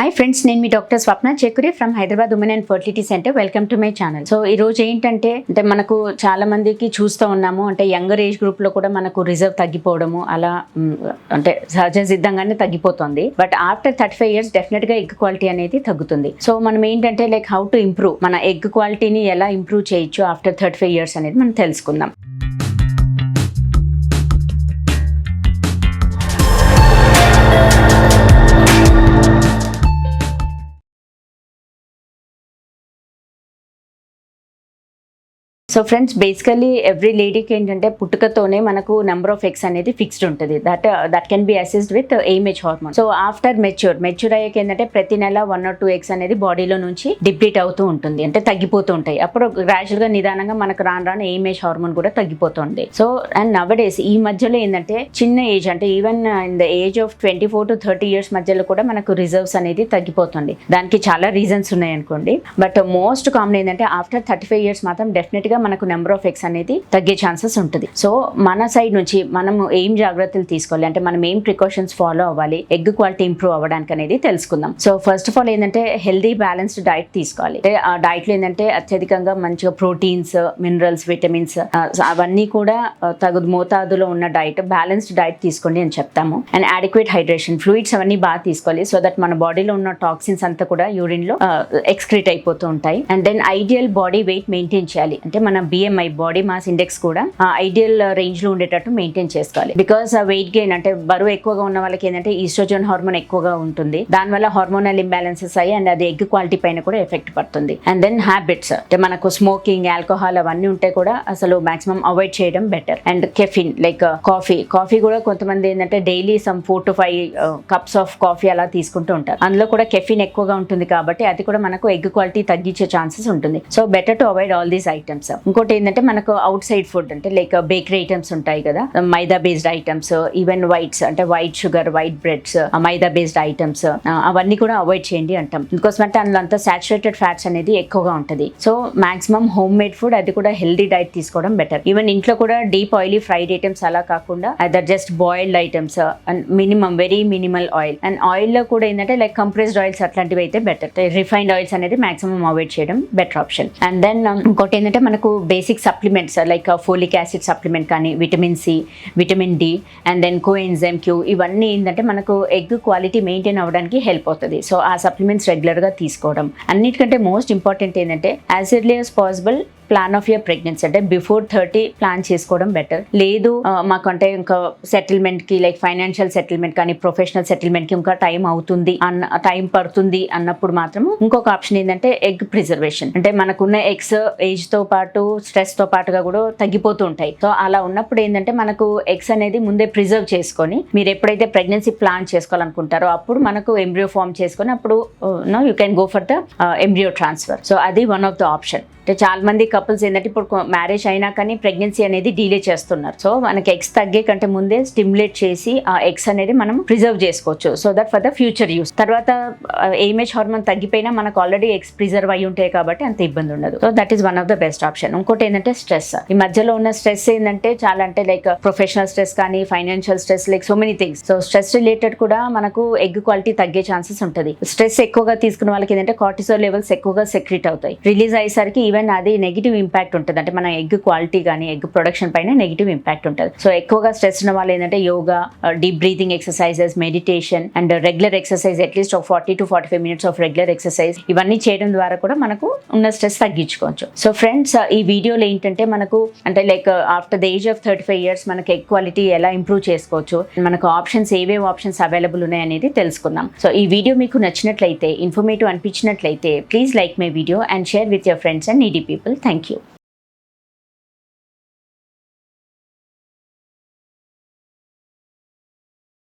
Hi friends, నేను మీ doctor Swapna Chekuri from Hyderabad women and fertility centre. Welcome to my channel. So ఈ రోజు ఏంటంటే మనకు చాలా మందికి చూస్తూ ఉన్నాము, అంటే యంగర్ ఏజ్ గ్రూప్ లో కూడా మనకు రిజర్వ్ తగ్గిపోవడము అలా అంటే సహజ సిద్ధంగానే తగ్గిపోతుంది. బట్ ఆఫ్టర్ 35 years డెఫినెట్ గా ఎగ్ క్వాలిటీ అనేది తగ్గుతుంది. సో మనం ఏంటంటే హౌ టు ఇంప్రూవ్, మన ఎగ్ క్వాలిటీని ఎలా ఇంప్రూవ్ చేయొచ్చు ఆఫ్టర్ 35 years అనేది మనం తెలుసుకుందాం. సో ఫ్రెండ్స్, బేసికలీ ఎవ్రీ లేడీకి ఏంటంటే పుట్టుకతోనే మనకు నెంబర్ ఆఫ్ ఎగ్స్ అనేది ఫిక్స్డ్ ఉంటుంది. That can be assessed with AMH hormone. So after mature అయ్యాక ఏంటంటే ప్రతి నెల 1 or 2 ఎగ్స్ అనేది బాడీలో నుంచి డిప్లీట్ అవుతూ ఉంటుంది, అంటే తగ్గిపోతూ ఉంటాయి. అప్పుడు గ్రాడ్యువల్ గా నిదానంగా మనకు రాను ఏమేజ్ హార్మోన్ కూడా తగ్గిపోతుంది. సో అండ్ నవడేస్ ఈ మధ్యలో ఏంటంటే చిన్న ఏజ్, అంటే even in the age of 24 to 30 years మధ్యలో కూడా మనకు రిజర్వ్స్ అనేది తగ్గిపోతుంది. దానికి చాలా రీజన్స్ ఉన్నాయి అనుకోండి, బట్ మోస్ట్ కామన్ ఏంటంటే ఆఫ్టర్ 35 years మాత్రం డెఫినెట్ గా మనకు నెంబర్ ఆఫ్ ఎగ్స్ అనేది తగ్గే ఛాన్సెస్ ఉంటుంది. సో మన సైడ్ నుంచి మనం ఏం జాగ్రత్తలు తీసుకోవాలి, అంటే మనం ఏం ప్రికాషన్స్ ఫాలో అవ్వాలి ఎగ్ క్వాలిటీ ఇంప్రూవ్ అవ్వడానికి అనేది తెలుసుకుందాం. సో ఫస్ట్ ఆఫ్ ఆల్ ఏంటంటే హెల్దీ బ్యాలెన్స్డ్ డైట్ తీసుకోవాలి. అంటే ఆ డైట్ లో ఏంటంటే అత్యధికంగా మంచిగా ప్రోటీన్స్, మినరల్స్, విటమిన్స్ అవన్నీ కూడా తగు మోతాదులో ఉన్న డైట్, బ్యాలెన్స్డ్ డైట్ తీసుకోండి అని చెప్తాము. అండ్ అడిక్వేట్ హైడ్రేషన్, ఫ్లూయిడ్స్ అవన్నీ బాగా తీసుకోవాలి. సో దట్ మన బాడీలో ఉన్న టాక్సిన్స్ అంతా కూడా యూరిన్ లో ఎక్స్క్రీట్ అయిపోతూ ఉంటాయి. And then ideal body weight maintain చేయాలి, అంటే మన BMI బాడీ మాస్ ఇండెక్స్ కూడా ఐడియల్ రేంజ్ లో ఉండేటట్టు మెయింటైన్ చేసుకోవాలి. బికాస్ వెయిట్ గెయిన్, అంటే బరువు ఎక్కువగా ఉన్న వాళ్ళకి ఏంటంటే ఈస్ట్రోజన్ హార్మోన్ ఎక్కువగా ఉంటుంది, దానివల్ల హార్మోనల్ ఇంబ్యాలెన్సెస్ అయ్యి అండ్ అది ఎగ్ క్వాలిటీ పైన కూడా ఎఫెక్ట్ పడుతుంది. అండ్ దెన్ హ్యాబిట్స్, అంటే మనకు స్మోకింగ్, ఆల్కహాల్ అవన్నీ ఉంటే కూడా అసలు మాక్సిమం అవాయిడ్ చేయడం better. And caffeine like coffee కూడా కొంతమంది ఏంటంటే daily some 4 to 5 cups of coffee అలా తీసుకుంటూ ఉంటారు. అందులో కూడా కెఫిన్ ఎక్కువగా ఉంటుంది కాబట్టి అది కూడా మనకు ఎగ్ క్వాలిటీ తగ్గించే ఛాన్సెస్ ఉంటుంది. So better to avoid all these items. ఇంకోటి ఏంటంటే మనకు అవుట్ సైడ్ ఫుడ్, అంటే లైక్ బేకరీ ఐటమ్స్ ఉంటాయి కదా, మైదా బేస్డ్ ఐటమ్స్, ఈవెన్ వైట్స్, అంటే వైట్ షుగర్, వైట్ బ్రెడ్స్, మైదా బేస్డ్ ఐటమ్స్ అవన్నీ కూడా అవాయిడ్ చేయండి అంటాం. ఎందుకోసం అంటే అందులో అంతా సాచురేటెడ్ ఫ్యాట్స్ అనేది ఎక్కువగా ఉంటుంది. So maximum home made food, అది కూడా హెల్దీ డైట్ తీసుకోవడం బెటర్. ఈవెన్ ఇంట్లో కూడా డీప్ ఆయిలీ ఫ్రైడ్ ఐటమ్స్ అలా కాకుండా other just boiled items and minimum very minimal oil. And oil లో కూడా ఏంటంటే లైక్ కంప్రెస్డ్ ఆయిల్స్ అట్లాంటివి అయితే బెటర్. రిఫైన్డ్ ఆయిల్స్ అనేది మాక్సిమం అవాయిడ్ చేయడం బెటర్ ఆప్షన్. అండ్ దెన్ ఇంకోటి ఏంటంటే మనకు basic supplements like folic acid supplement కానీ, vitamin C, vitamin D and then coenzyme queue, ఇవన్నీ ఏంటంటే మనకు ఎగ్ క్వాలిటీ మెయింటైన్ అవ్వడానికి హెల్ప్ అవుతుంది. సో ఆ సప్లిమెంట్స్ రెగ్యులర్ గా తీసుకోవడం. అన్నిటికంటే మోస్ట్ ఇంపార్టెంట్ ఏంటంటే as early as possible plan of your pregnancy, అంటే బిఫోర్ 30 ప్లాన్ చేసుకోవడం బెటర్. లేదు మాకంటే ఇంకా సెటిల్మెంట్ కి లైక్ ఫైనాన్షియల్ సెటిల్మెంట్ కానీ, ప్రొఫెషనల్ సెటిల్మెంట్ కి ఇంకా టైం పడుతుంది అన్నప్పుడు మాత్రం ఇంకొక ఆప్షన్ ఏంటంటే ఎగ్ ప్రిజర్వేషన్. అంటే మనకున్న ఎగ్స్ ఏజ్ తో పాటు స్ట్రెస్ తో పాటుగా కూడా తగ్గిపోతూ ఉంటాయి. సో అలా ఉన్నప్పుడు ఏంటంటే మనకు ఎగ్స్ అనేది ముందే ప్రిజర్వ్ చేసుకొని మీరు ఎప్పుడైతే ప్రెగ్నెన్సీ ప్లాన్ చేసుకోవాలనుకుంటారో అప్పుడు మనకు ఎంబ్రియో ఫార్మ్ చేసుకొని అప్పుడు you can go for the embryo transfer. So అది వన్ ఆఫ్ ద ఆప్షన్. అంటే చాలా మంది కపుల్స్ ఏంటంటే ఇప్పుడు మ్యారేజ్ అయినా కానీ ప్రెగ్నెన్సీ అనేది డిలే చేస్తున్నారు. సో మనకి ఎగ్స్ తగ్గే కంటే ముందే స్టిమ్యులేట్ చేసి ఆ ఎగ్స్ అనేది మనం ప్రిజర్వ్ చేసుకోవచ్చు. So that for the future use. తర్వాత ఏమేజ్ హార్మోన్ తగ్గిపోయినా మనకు ఆల్రెడీ ఎగ్స్ ప్రిజర్వ్ అయి ఉంటాయి కాబట్టి అంత ఇబ్బంది ఉండదు. So that is one of the best option. ఇంకోటి ఏంటంటే స్ట్రెస్. ఈ మధ్యలో ఉన్న స్ట్రెస్ ఏంటంటే చాలా, అంటే లైక్ ప్రొఫెషనల్ స్ట్రెస్ కానీ, financial stress, like so many things. So stress related కూడా మనకు ఎగ్ క్వాలిటీ తగ్గే ఛాన్సెస్ ఉంటుంది. స్ట్రెస్ ఎక్కువగా తీసుకున్న వాళ్ళకి ఏంటంటే కార్టిసోల్ లెవెల్స్ ఎక్కువగా సెక్రెట్ అవుతాయి. రిలీజ్ అయ్యేసరికి ఈవెన్ అది నెగిటివ్ ఇంపాక్ట్ ఉంటుంది, అంటే మన ఎగ్ క్వాలిటీ కానీ ఎగ్ ప్రొడక్షన్ పైన నెగిటివ్ ఇంపాక్ట్ ఉంటుంది. సో ఎక్కువగా స్ట్రెస్ ఉన్న వాళ్ళు ఏంటంటే yoga, deep breathing exercises, meditation and regular exercise, at least 40 to 45 minutes of regular exercise, ఇవన్నీ చేయడం ద్వారా కూడా మనకు ఉన్న స్ట్రెస్ తగ్గించుకోవచ్చు. సో ఫ్రెండ్స్, ఈ వీడియోలో ఏంటంటే మనకు అంటే like after the age of 35 years మనకి ఎగ్ క్వాలిటీ ఎలా ఇంప్రూవ్ చేసుకోవచ్చు, మనకు ఆప్షన్స్ ఏవేవి ఆప్షన్స్ అవైలబుల్ ఉన్నాయి అనేది తెలుసుకుందాం. సో ఈ వీడియో మీకు నచ్చినట్లయితే, ఇన్ఫర్మేటివ్ అనిపించినట్లయితే please like my video and share with your friends and needy people. Thank you.